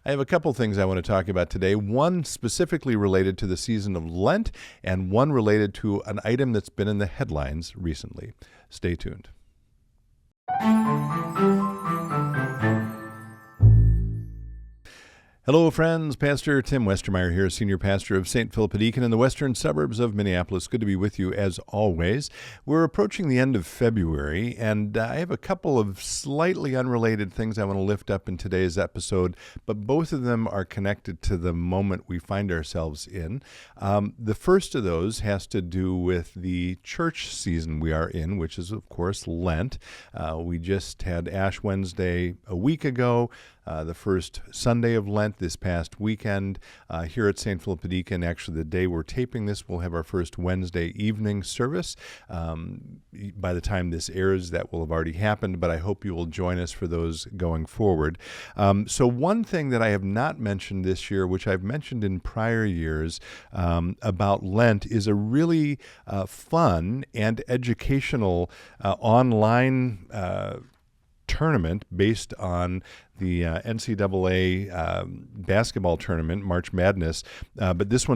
I have a couple things I want to talk about today, one specifically related to the season of Lent and one related to an item that's been in the headlines recently. Stay tuned. Hello, friends. Pastor Tim Westermeyer here, Senior Pastor of St. Philip Deacon in the western suburbs of Minneapolis. Good to be with you as always. We're approaching the end of February, and I have a couple of slightly unrelated things I want to lift up in today's episode, but both of them are connected to the moment we find ourselves in. The first of those has to do with the church season we are in, which is, of course, Lent. We just had Ash Wednesday a week ago. The first Sunday of Lent this past weekend here at St. Philip Deacon. Actually, the day we're taping this, we'll have our first Wednesday evening service. By the time this airs, that will have already happened, but I hope you will join us for those going forward. So one thing that I have not mentioned this year, which I've mentioned in prior years about Lent, is a really fun and educational online tournament based on the NCAA basketball tournament, March Madness, but this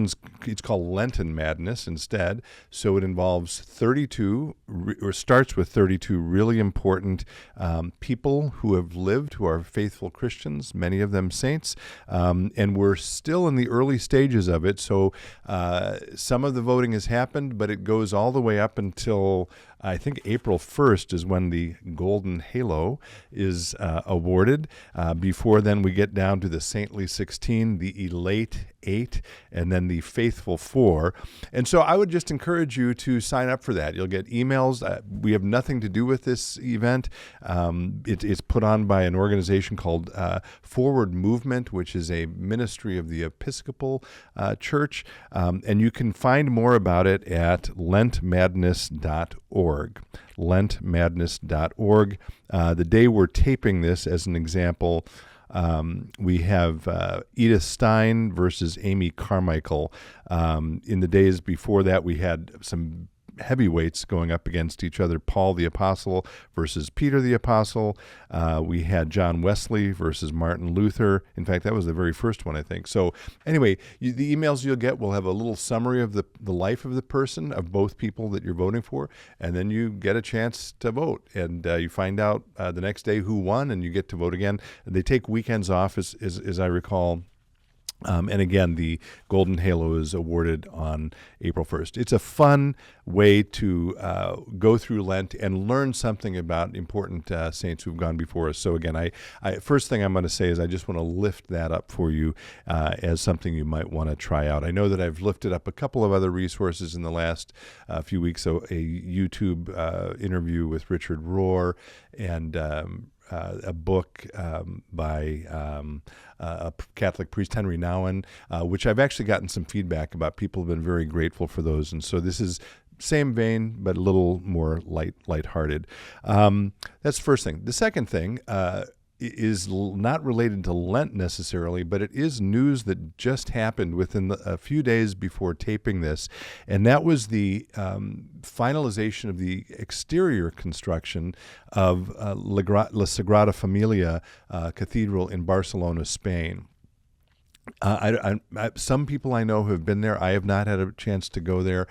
it's called Lenten Madness instead. So it involves 32, or starts with 32 really important people who have lived, who are faithful Christians, many of them saints, and we're still in the early stages of it. So some of the voting has happened, but it goes all the way up until I think April 1st is when the Golden Halo is awarded. Before then, we get down to the Saintly 16, the Elate 8, and then the Faithful 4. And so I would just encourage you to sign up for that. You'll get emails. We have nothing to do with this event. It's put on by an organization called Forward Movement, which is a ministry of the Episcopal Church. And you can find more about it at lentmadness.org. lentmadness.org. The day we're taping this, as an example, we have Edith Stein versus Amy Carmichael. In the days before that, we had some heavyweights going up against each other. Paul the Apostle versus Peter the Apostle. We had John Wesley versus Martin Luther. In fact, that was the very first one, I think. So anyway, the emails you'll get will have a little summary of the life of the person, of both people that you're voting for, and then you get a chance to vote. And you find out the next day who won, and you get to vote again. They take weekends off, as I recall. And again, the Golden Halo is awarded on April 1st. It's a fun way to go through Lent and learn something about important saints who've gone before us. So again, I first thing I'm going to say is I just want to lift that up for you as something you might want to try out. I know that I've lifted up a couple of other resources in the last few weeks. So a YouTube interview with Richard Rohr, and a book by a Catholic priest, Henry Nouwen, which I've actually gotten some feedback about. People have been very grateful for those. And so this is same vein, but a little more lighthearted. That's the first thing. The second thing is not related to Lent necessarily, but it is news that just happened within a few days before taping this, and that was the finalization of the exterior construction of La Sagrada Familia Cathedral in Barcelona, Spain. Some people I know have been there. I have not had a chance to go there.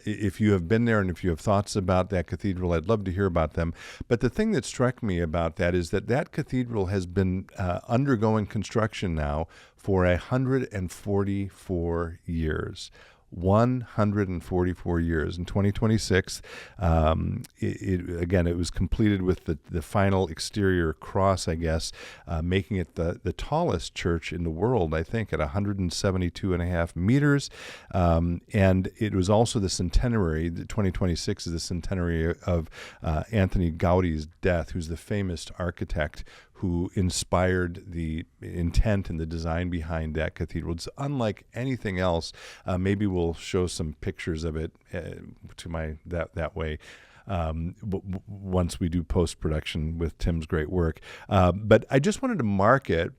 If you have been there and if you have thoughts about that cathedral, I'd love to hear about them. But the thing that struck me about that is that cathedral has been undergoing construction now for 144 years. 144 years. In 2026, it was completed with the final exterior cross, I guess, making it the tallest church in the world, I think, at 172.5 meters. And it was also the centenary. 2026 is the centenary of Anthony Gaudi's death, who's the famous architect who inspired the intent and the design behind that cathedral. It's unlike anything else. Maybe we'll show some pictures of it that way once we do post-production with Tim's great work. But I just wanted to mark it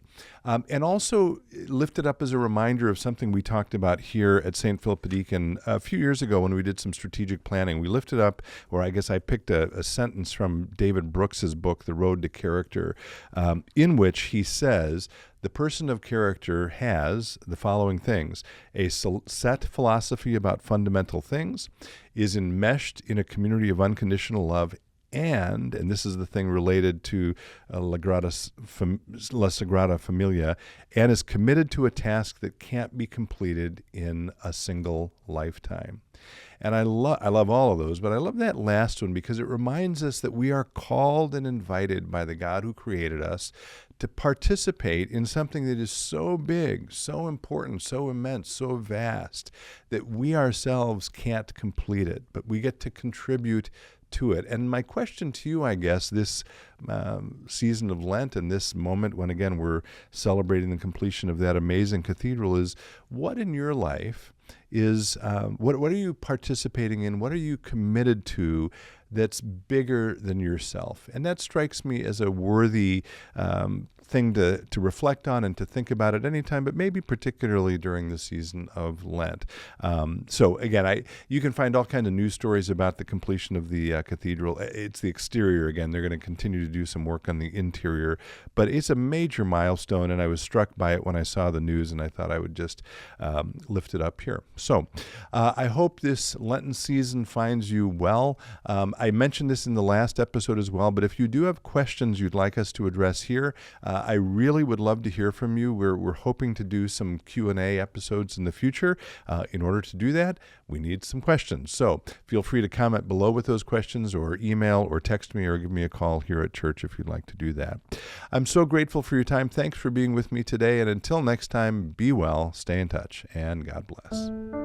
And also lift it up as a reminder of something we talked about here at St. Philip Deacon a few years ago when we did some strategic planning. We lifted up, or I guess I picked a sentence from David Brooks's book, The Road to Character, in which he says, the person of character has the following things: a set philosophy about fundamental things, is enmeshed in a community of unconditional love, and this is the thing related to La Sagrada Familia, and is committed to a task that can't be completed in a single lifetime. And I love all of those, but I love that last one because it reminds us that we are called and invited by the God who created us to participate in something that is so big, so important, so immense, so vast, that we ourselves can't complete it, but we get to contribute to it. And my question to you, I guess, this season of Lent and this moment when, again, we're celebrating the completion of that amazing cathedral is, what in your life is, what are you participating in? What are you committed to that's bigger than yourself? And that strikes me as a worthy thing to reflect on and to think about at any time, but maybe particularly during the season of Lent. So again, you can find all kinds of news stories about the completion of the cathedral. It's the exterior again. They're going to continue to do some work on the interior, but it's a major milestone, and I was struck by it when I saw the news, and I thought I would just lift it up here. So I hope this Lenten season finds you well. I mentioned this in the last episode as well, but if you do have questions you'd like us to address here, I really would love to hear from you. We're hoping to do some Q&A episodes in the future. In order to do that, we need some questions. So feel free to comment below with those questions, or email or text me, or give me a call here at church if you'd like to do that. I'm so grateful for your time. Thanks for being with me today. And until next time, be well, stay in touch, and God bless.